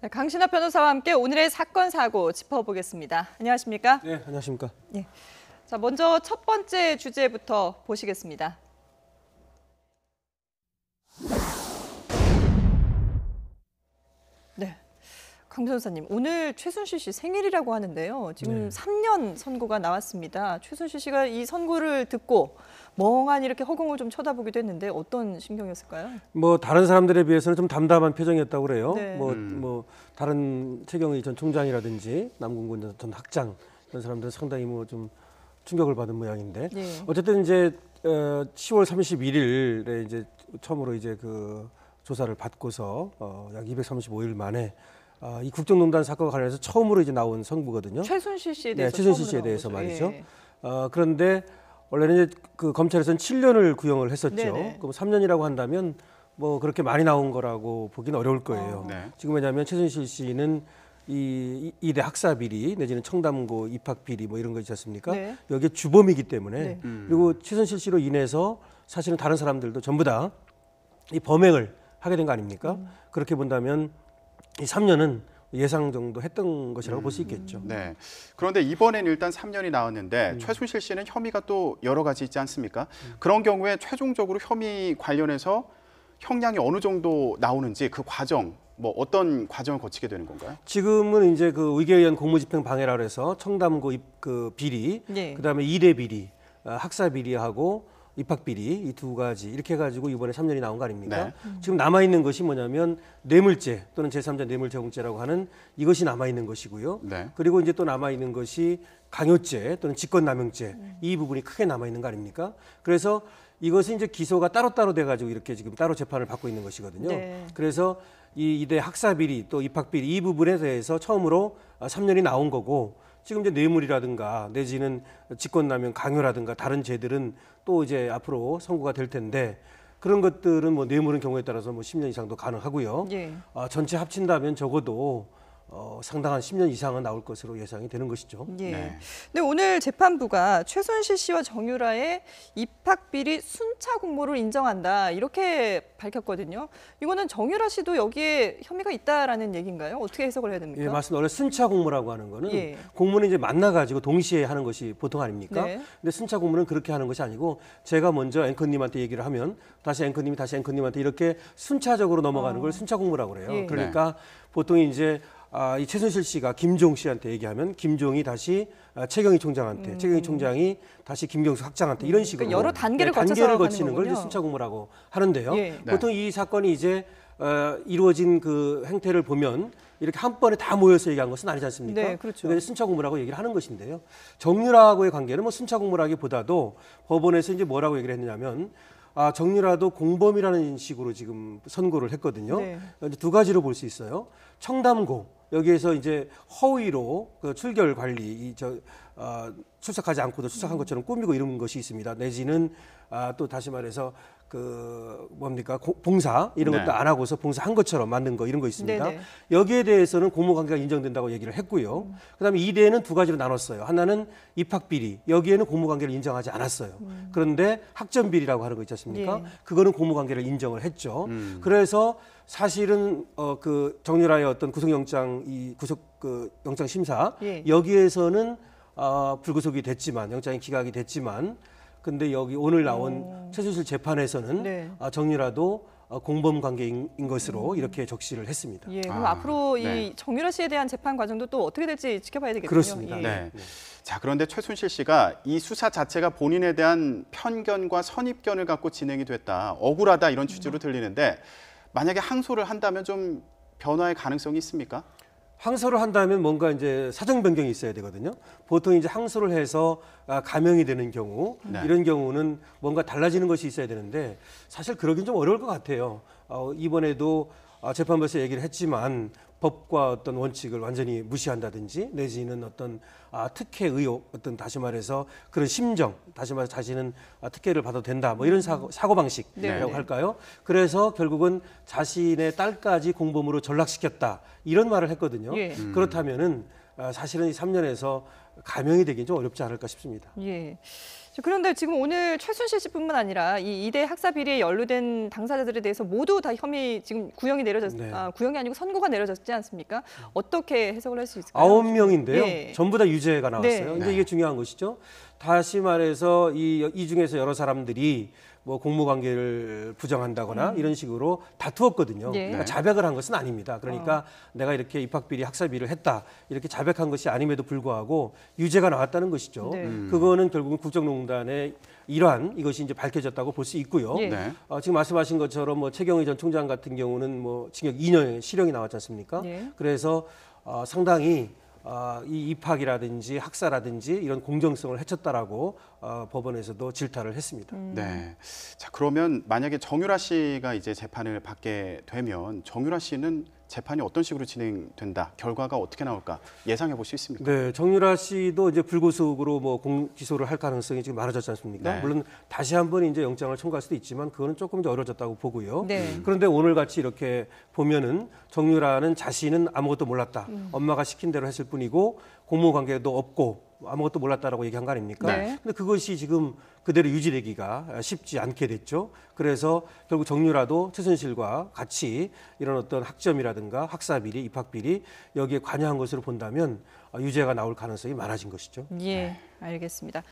네, 강신하 변호사와 함께 오늘의 사건 사고 짚어보겠습니다. 안녕하십니까? 네, 안녕하십니까? 네. 자, 먼저 첫 번째 주제부터 보시겠습니다. 네. 강 변호사님, 오늘 최순실 씨 생일이라고 하는데요. 지금 3년 선고가 나왔습니다. 최순실 씨가 이 선고를 듣고 멍하니 이렇게 허공을 좀 쳐다보기도 했는데 어떤 심경이었을까요? 뭐 다른 사람들에 비해서는 좀 담담한 표정이었다고 그래요. 네. 뭐 다른 최경의 전 총장이라든지 남궁근 전 학장 이런 사람들은 상당히 뭐 좀 충격을 받은 모양인데 네. 어쨌든 이제 10월 31일에 이제 처음으로 이제 그 조사를 받고서 약 235일 만에 이 국정농단 사건과 관련해서 처음으로 이제 나온 선고거든요. 최순실 씨에 대해서 최순실 씨에 처음으로 대해서 나온 거죠. 말이죠. 예. 그런데 원래는 이제 그 검찰에서는 7년을 구형을 했었죠. 네네. 그럼 3년이라고 한다면 뭐 그렇게 많이 나온 거라고 보기는 어려울 거예요. 네. 지금 왜냐하면 최순실 씨는 이 이대 학사 비리 내지는 청담고 입학 비리 뭐 이런 거 있지 않습니까? 네. 여기에 주범이기 때문에 네. 그리고 최순실 씨로 인해서 사실은 다른 사람들도 전부 다 이 범행을 하게 된 거 아닙니까? 그렇게 본다면 이 3년은 예상 정도 했던 것이라고 볼 수 있겠죠. 네. 그런데 이번엔 일단 3년이 나왔는데 최순실 씨는 혐의가 또 여러 가지 있지 않습니까? 그런 경우에 최종적으로 혐의 관련해서 형량이 어느 정도 나오는지 그 과정, 뭐 어떤 과정을 거치게 되는 건가요? 지금은 이제 그 의계에 의한 공무집행 방해라 그래서 청담고 그 비리, 네. 그다음에 이대 비리, 학사 비리하고 입학 비리 이 두 가지 이렇게 해가지고 이번에 3년이 나온 거 아닙니까? 네. 지금 남아 있는 것이 뭐냐면 뇌물죄 또는 제3자 뇌물제공죄라고 하는 이것이 남아 있는 것이고요. 네. 그리고 이제 또 남아 있는 것이 강요죄 또는 직권남용죄 이 부분이 크게 남아 있는 거 아닙니까? 그래서 이것은 이제 기소가 따로따로 돼가지고 이렇게 지금 따로 재판을 받고 있는 것이거든요. 네. 그래서 이 이대 학사 비리 또 입학 비리 이 부분에 대해서 처음으로 3년이 나온 거고 지금 이제 뇌물이라든가 내지는 직권남용 강요라든가 다른 죄들은 또 이제 앞으로 선고가 될 텐데 그런 것들은 뭐 뇌물은 경우에 따라서 뭐 10년 이상도 가능하고요. 예. 전체 합친다면 적어도 상당한 10년 이상은 나올 것으로 예상이 되는 것이죠. 예. 네. 근데 오늘 재판부가 최순실 씨와 정유라의 입학 비리 순차 공모를 인정한다 이렇게 밝혔거든요. 이거는 정유라 씨도 여기에 혐의가 있다라는 얘기인가요? 어떻게 해석을 해야 됩니까? 예, 맞습니다. 원래 순차 공모라고 하는 거는 예. 공모는 이제 만나가지고 동시에 하는 것이 보통 아닙니까? 네. 근데 순차 공모는 그렇게 하는 것이 아니고 제가 먼저 앵커님한테 얘기를 하면 다시 앵커님이 다시 앵커님한테 이렇게 순차적으로 넘어가는 걸 순차 공모라고 그래요. 예. 그러니까 보통 이제 이 최순실 씨가 김종 씨한테 얘기하면 김종이 다시 최경희 총장한테, 최경희 총장이 다시 김경수 학장한테 이런 식으로 그러니까 여러 단계를 거쳐서 단계를 가는 거치는 걸 이제 거군요. 순차 공모라고 하는데요. 예. 네. 보통 이 사건이 이제 이루어진 그 행태를 보면 이렇게 한 번에 다 모여서 얘기한 것은 아니지 않습니까? 네, 그렇죠. 그러니까 순차 공모라고 얘기를 하는 것인데요. 정유라하고의 관계는 뭐 순차 공모라기보다도 법원에서 이제 뭐라고 얘기를 했느냐면 정유라도 공범이라는 식으로 지금 선고를 했거든요. 네. 이제 두 가지로 볼 수 있어요. 청담고 여기에서 이제 허위로 그 출결 관리 출석하지 않고도 출석한 것처럼 꾸미고 이런 것이 있습니다. 내지는 또 다시 말해서 그 뭡니까 봉사 이런 네. 것도 안 하고서 봉사한 것처럼 만든 거 이런 거 있습니다. 네네. 여기에 대해서는 공모관계가 인정된다고 얘기를 했고요. 그다음에 이 대는 두 가지로 나눴어요. 하나는 입학 비리 여기에는 공모관계를 인정하지 않았어요. 그런데 학점 비리라고 하는 거 있지 않습니까? 예. 그거는 공모관계를 인정을 했죠. 그래서 사실은 그 정유라의 어떤 구속영장 영장 심사 예. 여기에서는 불구속이 됐지만 영장이 기각이 됐지만 근데 여기 오늘 나온 최순실 재판에서는 네. 정유라도 공범 관계인 것으로 이렇게 적시를 했습니다. 예. 그럼 앞으로 네. 이 정유라 씨에 대한 재판 과정도 또 어떻게 될지 지켜봐야 되겠군요. 그렇습니다. 예. 네. 자, 그런데 최순실 씨가 이 수사 자체가 본인에 대한 편견과 선입견을 갖고 진행이 됐다. 억울하다 이런 취지로 들리는데 만약에 항소를 한다면 좀 변화의 가능성이 있습니까? 항소를 한다면 뭔가 이제 사정 변경이 있어야 되거든요. 보통 이제 항소를 해서 감형이 되는 경우 네. 이런 경우는 뭔가 달라지는 것이 있어야 되는데 사실 그러긴 좀 어려울 것 같아요. 이번에도 재판부에서 얘기를 했지만 법과 어떤 원칙을 완전히 무시한다든지 내지는 어떤 특혜 의혹 어떤 다시 말해서 그런 심정 다시 말해서 자신은 특혜를 받아도 된다 뭐 이런 사고 방식이라고 네. 할까요? 그래서 결국은 자신의 딸까지 공범으로 전락시켰다 이런 말을 했거든요. 예. 그렇다면은 사실은 이 3년에서 감형이 되긴 좀 어렵지 않을까 싶습니다. 예. 그런데 지금 오늘 최순실 씨뿐만 아니라 이 이대 학사 비리에 연루된 당사자들에 대해서 모두 다 혐의 지금 구형이 네. 구형이 아니고 선고가 내려졌지 않습니까? 어떻게 해석을 할 수 있을까요? 9명인데요. 예. 전부 다 유죄가 나왔어요. 네. 이제 이게 중요한 것이죠. 다시 말해서 이 중에서 여러 사람들이 뭐 공무관계를 부정한다거나 이런 식으로 다투었거든요. 예. 그러니까 자백을 한 것은 아닙니다. 그러니까 내가 이렇게 입학비리, 학사비리를 했다 이렇게 자백한 것이 아님에도 불구하고 유죄가 나왔다는 것이죠. 네. 그거는 결국은 국정농단의 일환 이것이 이제 밝혀졌다고 볼 수 있고요. 예. 네. 지금 말씀하신 것처럼 뭐 최경희 전 총장 같은 경우는 뭐 징역 2년의 실형이 나왔지 않습니까? 예. 그래서 상당히 이 입학이라든지 학사라든지 이런 공정성을 해쳤다라고 법원에서도 질타를 했습니다. 네. 자, 그러면 만약에 정유라 씨가 이제 재판을 받게 되면 정유라 씨는 재판이 어떤 식으로 진행된다, 결과가 어떻게 나올까 예상해 볼 수 있습니까? 네, 정유라 씨도 이제 불구속으로 뭐 기소를 할 가능성이 지금 많아졌지 않습니까? 네. 물론 다시 한번 이제 영장을 청구할 수도 있지만 그거는 조금 더 어려졌다고 보고요. 네. 그런데 오늘 같이 이렇게 보면은 정유라는 자신은 아무것도 몰랐다. 엄마가 시킨 대로 했을 뿐이고 공무 관계도 없고 아무것도 몰랐다라고 얘기한 거 아닙니까? 네. 근데 그것이 지금 그대로 유지되기가 쉽지 않게 됐죠. 그래서 결국 정유라도 최순실과 같이 이런 어떤 학점이라든가 학사비리, 입학비리 여기에 관여한 것으로 본다면 유죄가 나올 가능성이 많아진 것이죠. 예, 알겠습니다.